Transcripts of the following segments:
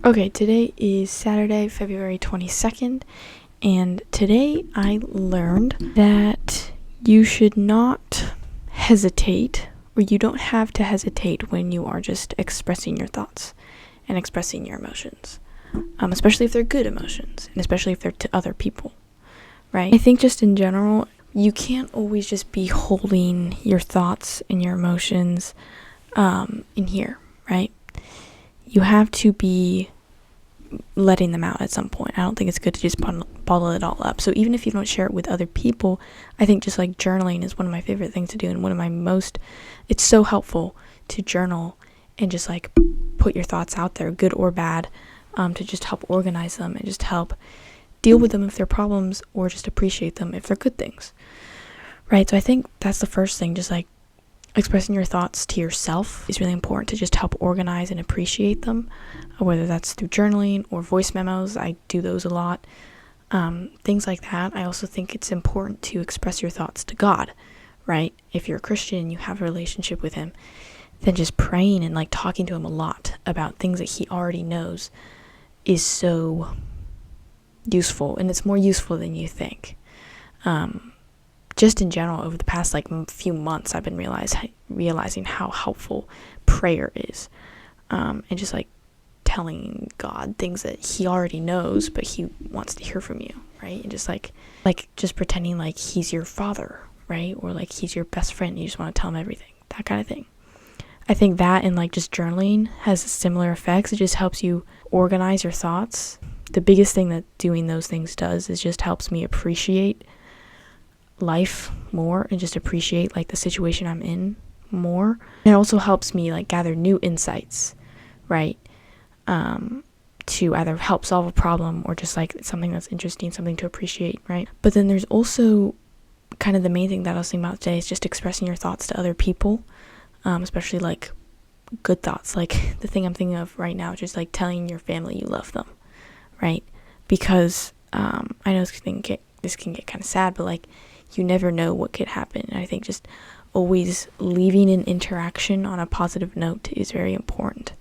Okay, today is Saturday, February 22nd, and today I learned that you should not hesitate, or you don't have to hesitate when you are just expressing your thoughts and expressing your emotions, especially if they're good emotions, and especially if they're to other people, right? I think just in general, you can't always just be holding your thoughts and your emotions in here, right? You have to be letting them out at some point. I don't think it's good to just bottle it all up. So even if you don't share it with other people, I think just like journaling is one of my favorite things to do, and it's so helpful to journal and just like put your thoughts out there, good or bad, to just help organize them and just help deal with them if they're problems, or just appreciate them if they're good things, right? So I think that's the first thing, just like expressing your thoughts to yourself is really important to just help organize and appreciate them, whether that's through journaling or voice memos. I do those a lot, things like that. I also think it's important to express your thoughts to God, right? If you're a Christian and you have a relationship with him, then just praying and like talking to him a lot about things that he already knows is so useful, and it's more useful than you think. Just in general, over the past few months, I've been realizing how helpful prayer is, and just like telling God things that he already knows, but he wants to hear from you, right? And just like just pretending like he's your father, right? Or like he's your best friend, you just want to tell him everything, that kind of thing. I think that and like just journaling has similar effects. It just helps you organize your thoughts. The biggest thing that doing those things does is just helps me appreciate life more and just appreciate like the situation I'm in more. And it also helps me like gather new insights, right? To either help solve a problem or just like something that's interesting, something to appreciate, right? But then there's also kind of the main thing that I was thinking about today is just expressing your thoughts to other people, especially like good thoughts. Like the thing I'm thinking of right now is just like telling your family you love them, right? Because I know this can get kind of sad, but like you never know what could happen. And I think just always leaving an interaction on a positive note is very important.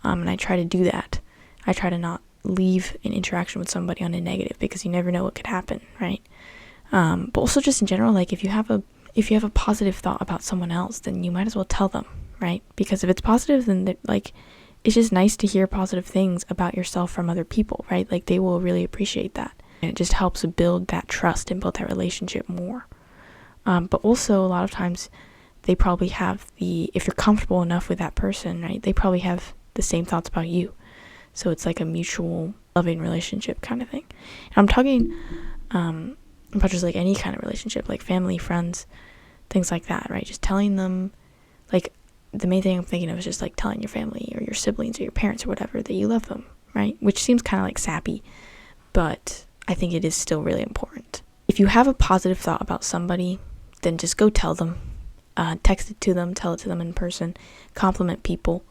And I try to do that. I try to not leave an interaction with somebody on a negative, because you never know what could happen, right? But also just in general, like if you have a positive thought about someone else, then you might as well tell them, right? Because if it's positive, then like it's just nice to hear positive things about yourself from other people, right? Like they will really appreciate that. And it just helps build that trust and build that relationship more. But also a lot of times they probably have if you're comfortable enough with that person, right? They probably have the same thoughts about you. So it's like a mutual loving relationship kind of thing. And I'm talking about just like any kind of relationship, like family, friends, things like that, right? Just telling them, like the main thing I'm thinking of is just like telling your family or your siblings or your parents or whatever that you love them, right? Which seems kind of like sappy, but I think it is still really important. If you have a positive thought about somebody, then just go tell them, text it to them, tell it to them in person, compliment people,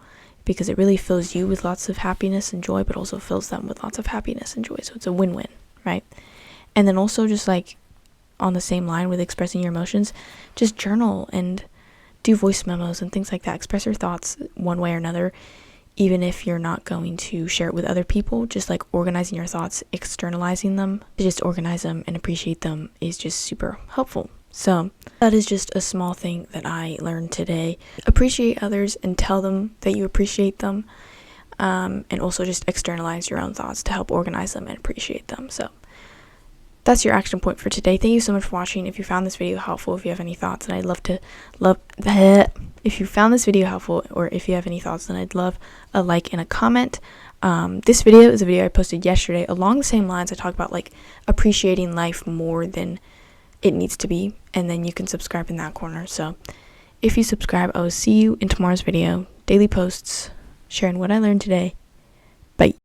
because it really fills you with lots of happiness and joy, but also fills them with lots of happiness and joy. So it's a win-win, right? And then also just like on the same line with expressing your emotions, just journal and do voice memos and things like that. Express your thoughts one way or another, even if you're not going to share it with other people. Just like organizing your thoughts, externalizing them, to just organize them and appreciate them is just super helpful. So that is just a small thing that I learned today. Appreciate others and tell them that you appreciate them, and also just externalize your own thoughts to help organize them and appreciate them. So that's your action point for today. Thank you so much for watching. If you found this video helpful, if you have any thoughts, and I'd love that. If you found this video helpful, or if you have any thoughts, then I'd love a like and a comment. This video is a video I posted yesterday along the same lines. I talk about like appreciating life more than it needs to be, and then you can subscribe in that corner. So if you subscribe, I will see you in tomorrow's video. Daily posts sharing what I learned today. Bye.